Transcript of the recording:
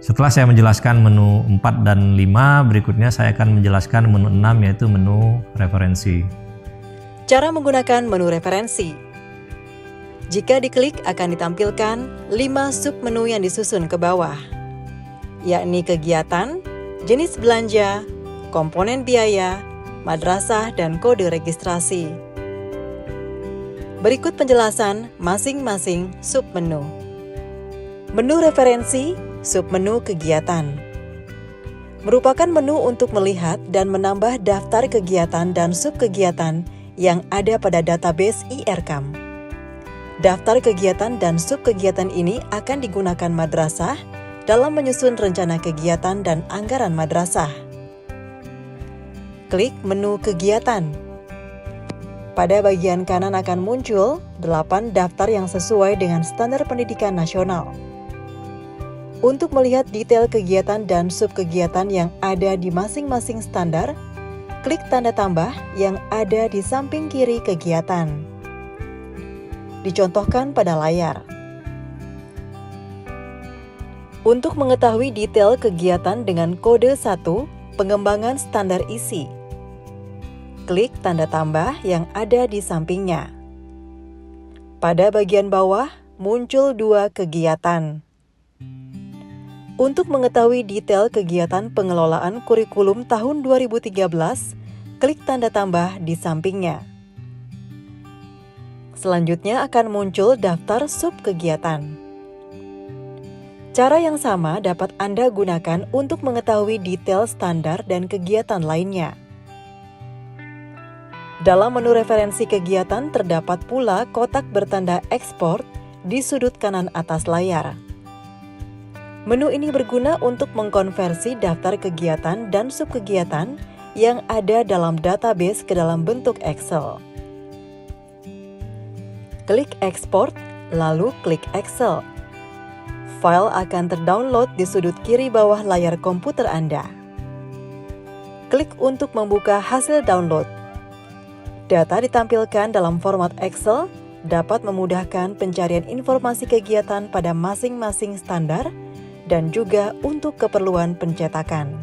Setelah saya menjelaskan menu 4 dan 5, berikutnya saya akan menjelaskan menu 6, yaitu menu referensi. Cara menggunakan menu referensi. Jika diklik akan ditampilkan 5 submenu yang disusun ke bawah, yakni kegiatan, jenis belanja, komponen biaya, madrasah, dan kode registrasi. Berikut penjelasan masing-masing submenu. Menu referensi, submenu kegiatan. Merupakan menu untuk melihat dan menambah daftar kegiatan dan subkegiatan yang ada pada database IRCAM. Daftar kegiatan dan subkegiatan ini akan digunakan madrasah dalam menyusun rencana kegiatan dan anggaran madrasah. Klik menu kegiatan. Pada bagian kanan akan muncul 8 daftar yang sesuai dengan standar pendidikan nasional. Untuk melihat detail kegiatan dan subkegiatan yang ada di masing-masing standar, klik tanda tambah yang ada di samping kiri kegiatan. Dicontohkan pada layar. Untuk mengetahui detail kegiatan dengan kode 1, pengembangan standar isi, klik tanda tambah yang ada di sampingnya. Pada bagian bawah, muncul 2 kegiatan. Untuk mengetahui detail kegiatan pengelolaan kurikulum tahun 2013, klik tanda tambah di sampingnya. Selanjutnya akan muncul daftar subkegiatan. Cara yang sama dapat Anda gunakan untuk mengetahui detail standar dan kegiatan lainnya. Dalam menu referensi kegiatan terdapat pula kotak bertanda ekspor di sudut kanan atas layar. Menu ini berguna untuk mengkonversi daftar kegiatan dan subkegiatan yang ada dalam database ke dalam bentuk Excel. Klik ekspor, lalu klik Excel. File akan terdownload di sudut kiri bawah layar komputer Anda. Klik untuk membuka hasil download. Data ditampilkan dalam format Excel dapat memudahkan pencarian informasi kegiatan pada masing-masing standar dan juga untuk keperluan pencetakan.